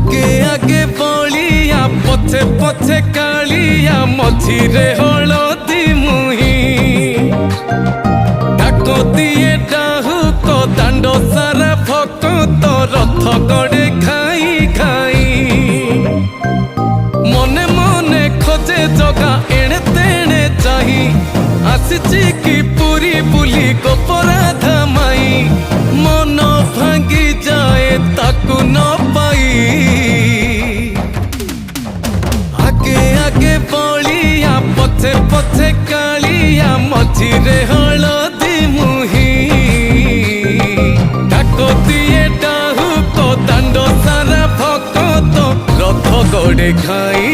आगे आगे बलिया पछे पछे कालिया मझिरे हलदी मुही डाक दिए डाहुक दांड सारा भक्त रथ गड़े खाई खाई मने मने खोजे जगा एणे तेणे चाही आसिची कि पुरी बुली गोपराधा माई मन भांगी जाए ताकू न पाई आगे आगे बलिया पछे पछे कालिया मझिरे हलदी मुही डाक दिए डाहुक दांड सारा भक्त रथ गड़े खाई